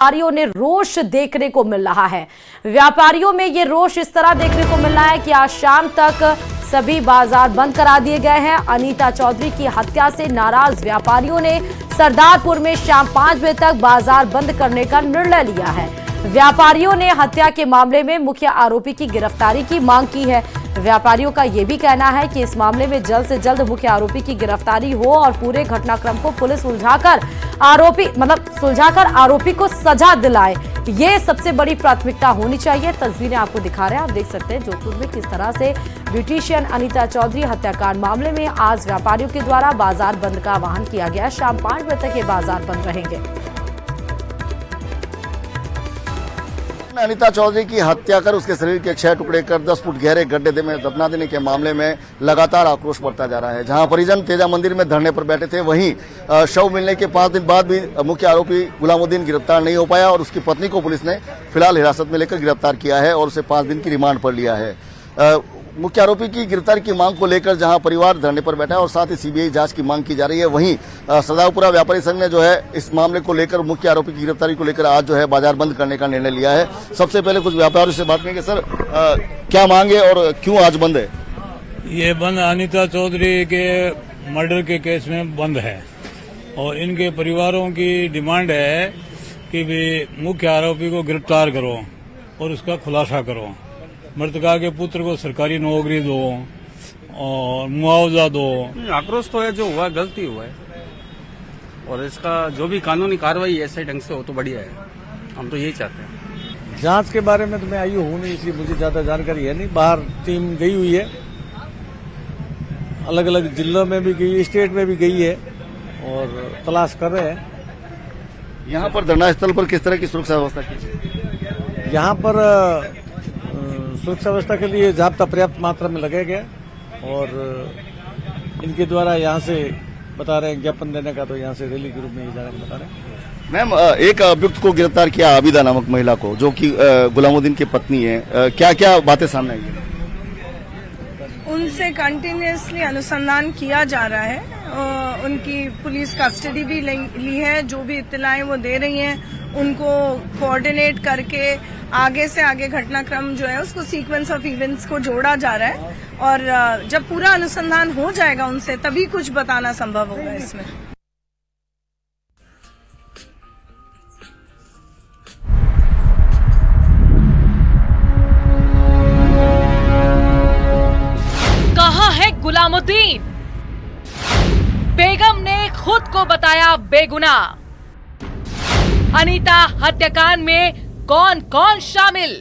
व्यापारियों ने रोष देखने को मिल रहा है। व्यापारियों में ये रोष इस तरह देखने को मिल रहा है कि आज शाम तक सभी बाजार बंद करा दिए गए हैं। अनीता चौधरी की हत्या से नाराज व्यापारियों ने सरदारपुर में शाम 5 बजे तक बाजार बंद करने का निर्णय लिया है। व्यापारियों ने हत्या के मामले में मुख्य आरोपी की गिरफ्तारी की मांग की है। व्यापारियों का यह भी कहना है कि इस मामले में जल्द से जल्द मुख्य आरोपी की गिरफ्तारी हो और पूरे घटनाक्रम को पुलिस सुलझाकर आरोपी को सजा दिलाए। ये सबसे बड़ी प्राथमिकता होनी चाहिए। तस्वीरें आपको दिखा रहे हैं, आप देख सकते हैं जोधपुर में किस तरह से ब्यूटिशियन अनीता चौधरी हत्याकांड मामले में आज व्यापारियों के द्वारा बाजार बंद का आह्वान किया गया। शाम 5 बजे तक ये बाजार बंद रहेंगे। अनीता चौधरी की हत्या कर उसके शरीर के 6 टुकड़े कर 10 फुट गहरे गड्ढे में दफना देने के मामले में लगातार आक्रोश बढ़ता जा रहा है। जहां परिजन तेजा मंदिर में धरने पर बैठे थे, वहीं शव मिलने के 5 दिन बाद भी मुख्य आरोपी गुलामुद्दीन गिरफ्तार नहीं हो पाया और उसकी पत्नी को पुलिस ने फिलहाल हिरासत में लेकर गिरफ्तार किया है और उसे 5 दिन की रिमांड पर लिया है। मुख्य आरोपी की गिरफ्तारी की मांग को लेकर जहां परिवार धरने पर बैठा है और साथ ही सीबीआई जांच की मांग की जा रही है, वहीं सरदारपुरा व्यापारी संघ ने जो है इस मामले को लेकर मुख्य आरोपी की गिरफ्तारी को लेकर आज जो है बाजार बंद करने का निर्णय लिया है। सबसे पहले कुछ व्यापारियों से बात करेंगे। सर, क्या मांग है और क्यों आज बंद है? ये बंद अनीता चौधरी के मर्डर के केस में बंद है और इनके परिवारों की डिमांड है कि भी मुख्य आरोपी को गिरफ्तार करो और उसका खुलासा करो। मृतका के पुत्र को सरकारी नौकरी दो और मुआवजा दो। आक्रोश तो है, जो हुआ गलती हुआ है और इसका जो भी कानूनी कार्रवाई ऐसे ढंग से हो तो बढ़िया है। हम तो यही चाहते हैं। जांच के बारे में तो मैं आई हूँ नहीं, इसलिए मुझे ज्यादा जानकारी है नहीं। बाहर टीम गई हुई है, अलग अलग जिलों में भी गई, स्टेट में भी गई है और तलाश कर रहे हैं। यहाँ पर धरना स्थल पर किस तरह की सुरक्षा व्यवस्था की? यहाँ पर सुरक्षा व्यवस्था के लिए जाब्ता पर्याप्त मात्रा में लगाया गया और इनके द्वारा यहाँ से बता रहे हैं ज्ञापन देने का, तो यहाँ से रैली के रूप में ये जाने को बता रहे हैं। मैम, एक अभियुक्त को गिरफ्तार किया, आबिदा नामक महिला को, जो कि गुलामुद्दीन की पत्नी है। क्या क्या बातें सामने आई है? उनसे कंटिन्यूअसली अनुसंधान किया जा रहा है। उनकी पुलिस कस्टडी भी ली है। जो भी इत्तलाएं वो दे रही हैं, उनको कोऑर्डिनेट करके आगे से आगे घटनाक्रम जो है उसको सीक्वेंस ऑफ इवेंट्स को जोड़ा जा रहा है और जब पूरा अनुसंधान हो जाएगा उनसे, तभी कुछ बताना संभव होगा इसमें। कहाँ है गुलामुद्दीन? बेगम ने खुद को बताया बेगुनाह। अनीता हत्याकांड में कौन कौन शामिल?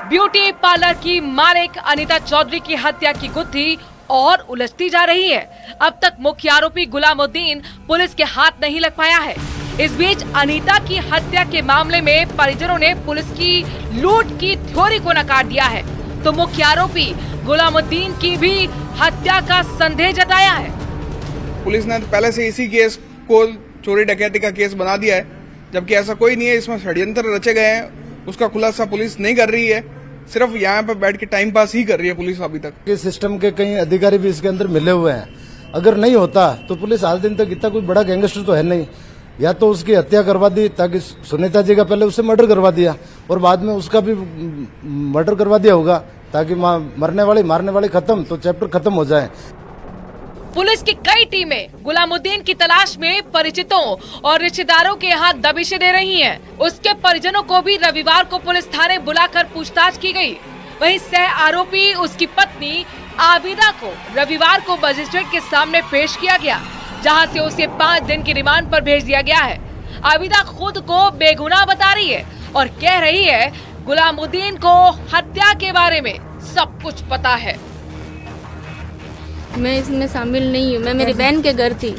ब्यूटी पार्लर की मालिक अनीता चौधरी की हत्या की गुत्थी और उलझती जा रही है। अब तक मुख्य आरोपी गुलामुद्दीन पुलिस के हाथ नहीं लग पाया है। इस बीच अनीता की हत्या के मामले में परिजनों ने पुलिस की लूट की थ्योरी को नकार दिया है, तो मुख्य आरोपी गुलामुद्दीन की भी हत्या का संदेह जताया है। पुलिस ने पहले से इसी केस को चोरी डकैती का केस बना दिया है, जबकि ऐसा कोई नहीं है। इसमें षड्यंत्र रचे गए हैं, उसका खुलासा पुलिस नहीं कर रही है। सिर्फ यहाँ पे बैठ के टाइम पास ही कर रही है पुलिस अभी तक। सिस्टम के कई अधिकारी भी इसके अंदर मिले हुए हैं। अगर नहीं होता तो पुलिस आज दिन तक इतना कोई बड़ा गैंगस्टर तो है नहीं। या तो उसकी हत्या करवा दी, ताकि सुनीता जी का पहले उससे मर्डर करवा दिया और बाद में उसका भी मर्डर करवा दिया होगा, ताकि मरने वाली खत्म, तो चैप्टर खत्म हो जाए। पुलिस की कई टीमें गुलामुद्दीन की तलाश में परिचितों और रिश्तेदारों के यहाँ दबिशें दे रही हैं। उसके परिजनों को भी रविवार को पुलिस थाने बुलाकर पूछताछ की गई। वहीं सह आरोपी उसकी पत्नी आबिदा को रविवार को मजिस्ट्रेट के सामने पेश किया गया, जहां से उसे 5 दिन की रिमांड पर भेज दिया गया है। आबिदा खुद को बेगुनाह बता रही है और कह रही है गुलामुद्दीन को हत्या के बारे में सब कुछ पता है। मैं इसमें शामिल नहीं हूँ। मैं मेरी बहन के घर थी,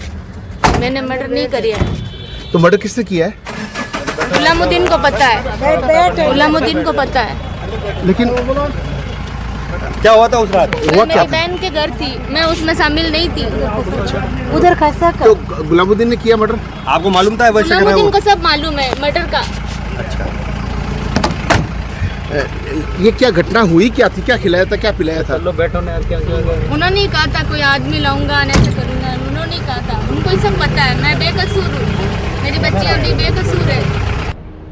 मैंने मर्डर नहीं किया है। तो मर्डर किसने किया है? गुलामुद्दीन को पता है, गुलामुद्दीन को पता है। लेकिन क्या हुआ था उस रात? हुआ क्या? मेरी बहन के घर थी, मैं उसमें शामिल नहीं थी। उधर खसा तो गुलामुद्दीन ने किया मर्डर? आपको मालूम था? गुलामुद्दीन को सब मालूम है मर्डर का। अच्छा, ये क्या घटना हुई, क्या थी, क्या खिलाया था, क्या पिलाया था? उन्होंने कहा था कोई आदमी लाऊंगा, ऐसे करूंगा, उन्होंने कहा था। को सब पता है, मैं बेकसूर हूँ, मेरी बच्चियाँ भी बेकसूर है।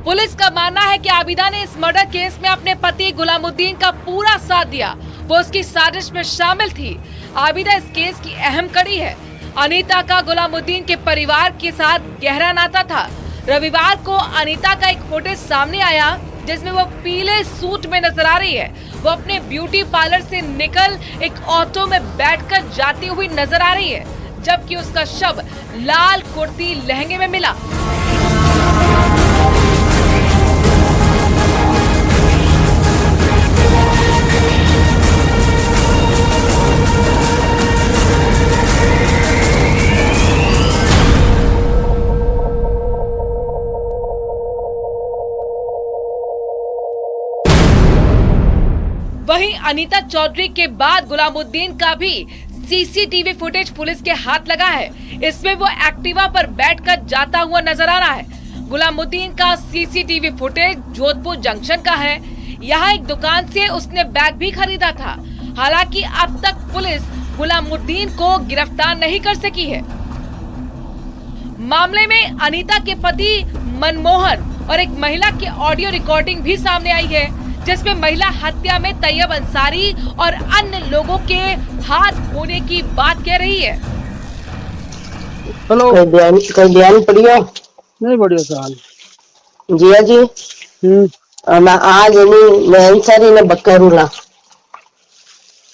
पुलिस का मानना है कि आबिदा ने इस मर्डर केस में अपने पति गुलामुद्दीन का पूरा साथ दिया, वो उसकी साजिश में शामिल थी। आबिदा इस केस की अहम कड़ी है। अनीता का गुलामुद्दीन के परिवार के साथ गहरा नाता था। रविवार को अनीता का एक फुटेज सामने आया जिसमें वो पीले सूट में नजर आ रही है। वो अपने ब्यूटी पार्लर से निकल एक ऑटो में बैठकर जाती हुई नजर आ रही है, जबकि उसका शव लाल कुर्ती लहंगे में मिला। वहीं अनीता चौधरी के बाद गुलामुद्दीन का भी सीसीटीवी फुटेज पुलिस के हाथ लगा है। इसमें वो एक्टिवा पर बैठकर जाता हुआ नजर आ रहा है। गुलामुद्दीन का सीसीटीवी फुटेज जोधपुर जंक्शन का है। यहाँ एक दुकान से उसने बैग भी खरीदा था। हालांकि अब तक पुलिस गुलामुद्दीन को गिरफ्तार नहीं कर सकी है। मामले में अनीता के पति मनमोहन और एक महिला की ऑडियो रिकॉर्डिंग भी सामने आई है, जिसमें महिला हत्या में तैयब अंसारी और अन्य लोगों के हाथ होने की बात कह रही है। हेलो, कोई बयान पढ़ियो? नहीं पढ़ियो सवाल जिया जी। मैं आज मैं अंसारी ने बकरूला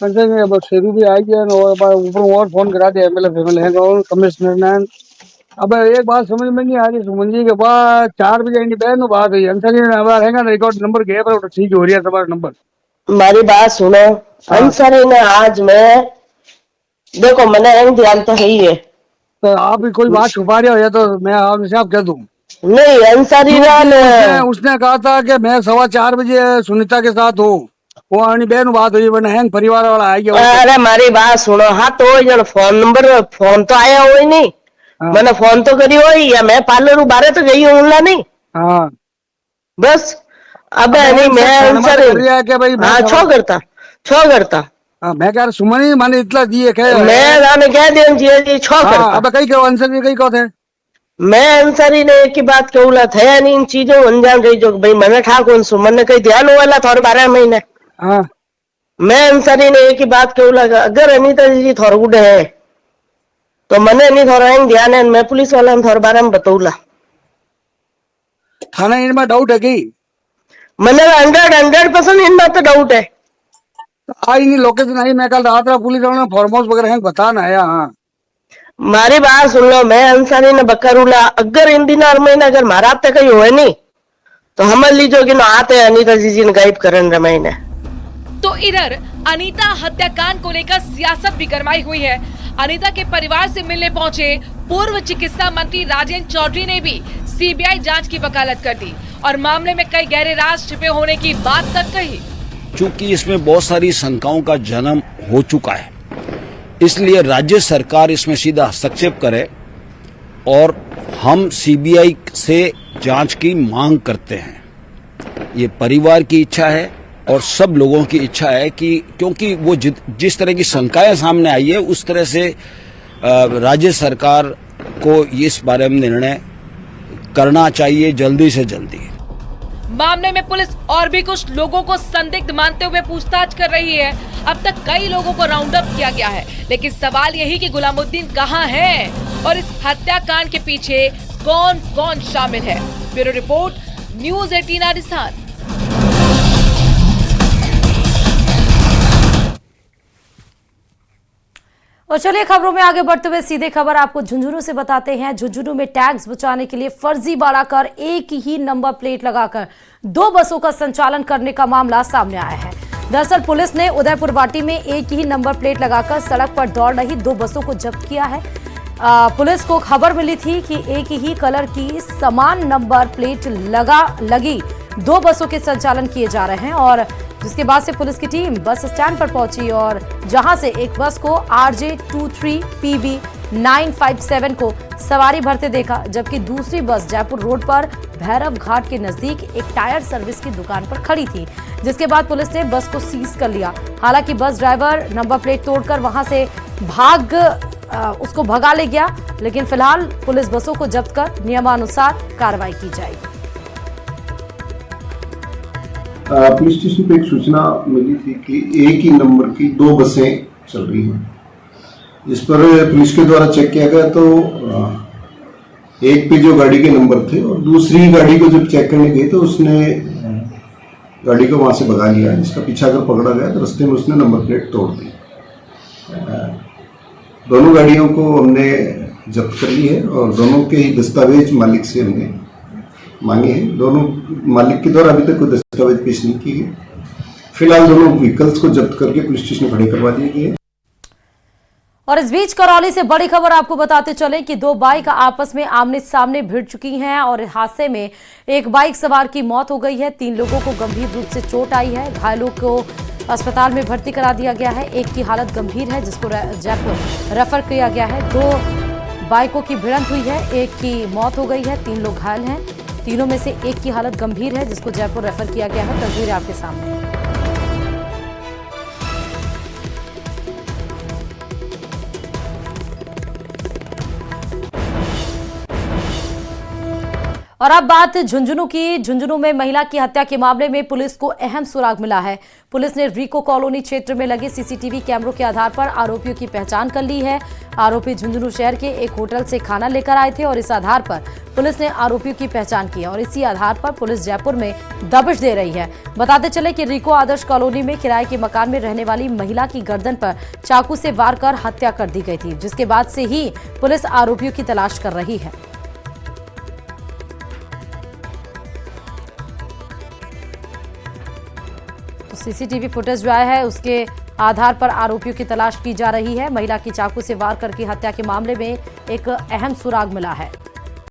पंचायत में अब शेरू भी आई गया और ऊपर और फोन करा दिया एमएलए फैमिली है और कमिश्नर ने। अब एक बात समझ में नहीं आ रही, समझिए के बाद 4 बजे इनकी बहन बात हुई अंसारी ने हमारा हैगा रिकॉर्ड नंबर गया पर ठीक हो रही है तुम्हारा नंबर। हमारी बात सुनो। अंसारी ने आज मैं देखो मैंने रंग ध्यान तो है ही है, तो आप भी कोई बात छुपा रहे हो या तो मैं आपसे आप कह दूं? नहीं अंसारी ने उसने कहा था कि मैं 4:15 बजे सुनीता के साथ हूँ, वो अपनी बहन बात हुई मैंने हैंग परिवार वाला आ गया। अरे हमारी बात सुनो। हाँ तो फोन नंबर फोन तो आया हो ही नहीं। मैंने फोन तो करी हो ही, या मैं पार्लर बारे तो गई हूँ नहीं। हाँ बस अब नहीं मैं अंसारी हाँ छो करता मैं कह रहा सुमन माने इतना दिए मैं गाने कह दिया जी छो करता। अब कहीं कहो अंसारी कहीं कहो थे मैं अंसारी ने एक ही बात कहूला था नहीं इन चीजों अंजाम रही जो भाई मैंने ठाकुर सुमन ने कहीं ध्यान हुआ थोड़े 12 महीने। हाँ मैं अंसारी ने एक ही बात कहूला अगर अनीता जी थोड़ा गुड है तो मैंने नहीं थोड़ा ध्यान है, मैं पुलिस वाला थोड़े बारे में बताऊला। थाना इनमें डाउट है कि मैंने 100% इनमें तो डाउट है। आई नहीं लोकेशन आई, मैं कल रात पुलिस वालों ने फॉर्महाउस वगैरह बताना आया। हाँ मारी बात सुन लो। मैं अंसारी ने बकरूला अगर इन दिन महीने अगर मारा आप कहीं हुए नहीं तो समझ लीजिए कि ना आते अनीता जी ने गायब करन रमाई ने। तो इधर अनीता हत्याकांड को लेकर सियासत भी गरमाई हुई है। अनीता के परिवार से मिलने पहुंचे पूर्व चिकित्सा मंत्री राजेंद्र चौधरी ने भी सीबीआई जांच की वकालत कर दी और मामले में कई गहरे राज छिपे होने की बात तक कही। चूंकि इसमें बहुत सारी शंकाओं का जन्म हो चुका है, इसलिए राज्य सरकार इसमें सीधा हस्तक्षेप करे और हम सीबीआई से जांच की मांग करते हैं। ये परिवार की इच्छा है और सब लोगों की इच्छा है कि क्योंकि वो जिस तरह की शंकाएं सामने आई है उस तरह से राज्य सरकार को इस बारे में निर्णय करना चाहिए जल्दी से जल्दी। मामले में पुलिस और भी कुछ लोगों को संदिग्ध मानते हुए पूछताछ कर रही है। अब तक कई लोगों को राउंड अप किया गया है, लेकिन सवाल यही कि गुलामुद्दीन कहां है और इस हत्याकांड के पीछे कौन कौन शामिल है। Bureau report, news 18 Rajasthan. और चलिए खबरों में आगे बढ़ते हुए सीधे खबर आपको झुंझुनू से बताते हैं। झुंझुनू में टैक्स बचाने के लिए फर्जी बढ़ाकर एक ही नंबर प्लेट लगाकर 2 बसों का संचालन करने का मामला सामने आया है। दरअसल पुलिस ने उदयपुर वाटी में एक ही नंबर प्लेट लगाकर सड़क पर दौड़ रही 2 बसों को जब्त किया है। पुलिस को खबर मिली थी कि एक ही कलर की समान नंबर प्लेट लगी 2 बसों के संचालन किए जा रहे हैं और जिसके बाद से पुलिस की टीम बस स्टैंड पर पहुंची और जहां से एक बस को RJ23PB 957 को सवारी भरते देखा, जबकि दूसरी बस जयपुर रोड पर भैरव घाट के नजदीक एक टायर सर्विस की दुकान पर खड़ी थी, जिसके बाद पुलिस ने बस को सीज कर लिया। हालांकि बस ड्राइवर नंबर प्लेट तोड़कर वहां से भाग उसको भगा ले गया। लेकिन फिलहाल पुलिस बसों को जब्त कर नियमानुसार कार्रवाई की जाएगी। पुलिस स्टेशन पे एक सूचना मिली थी कि एक ही नंबर की 2 बसें चल रही हैं। इस पर पुलिस के द्वारा चेक किया गया तो एक पे जो गाड़ी के नंबर थे और दूसरी गाड़ी को जब चेक करने गए तो उसने गाड़ी को वहां से भगा लिया। जिसका पीछा अगर पकड़ा गया तो रास्ते में उसने नंबर प्लेट तोड़ दी। दोनों गाड़ियों को हमने जब्त कर ली है और दोनों के ही दस्तावेज मालिक से हमने मांगे हैं। दोनों मालिक के द्वारा अभी तक कोई दस्तावेज पेश नहीं किए गए। फिलहाल दोनों व्हीकल्स को जब्त करके पुलिस स्टेशन खड़े करवा दिए गए। और इस बीच करौली से बड़ी खबर आपको बताते चले कि 2 बाइक आपस में आमने सामने भिड़ चुकी हैं और हादसे में एक बाइक सवार की मौत हो गई है। 3 लोगों को गंभीर रूप से चोट आई है। घायलों को अस्पताल में भर्ती करा दिया गया है। एक की हालत गंभीर है जिसको जयपुर रेफर किया गया है। 2 बाइकों की भिड़ंत हुई है, एक की मौत हो गई है, 3 लोग घायल हैं। तीनों में से एक की हालत गंभीर है जिसको जयपुर रेफर किया गया है। तस्वीरें आपके सामने। और अब बात झुंझुनू की। झुंझुनू में महिला की हत्या के मामले में पुलिस को अहम सुराग मिला है। पुलिस ने रिको कॉलोनी क्षेत्र में लगे सीसीटीवी कैमरों के आधार पर आरोपियों की पहचान कर ली है। आरोपी झुंझुनू शहर के एक होटल से खाना लेकर आए थे और इस आधार पर पुलिस ने आरोपियों की पहचान की और इसी आधार पर पुलिस जयपुर में दबिश दे रही है। बताते चले कि रिको आदर्श कॉलोनी में किराए के मकान में रहने वाली महिला की गर्दन पर चाकू से वार कर हत्या कर दी गई थी, जिसके बाद से ही पुलिस आरोपियों की तलाश कर रही है। तो सीसीटीवी फुटेज जो आया है उसके आधार पर आरोपियों की तलाश की जा रही है। महिला की चाकू से वार करके हत्या के मामले में एक अहम सुराग मिला है।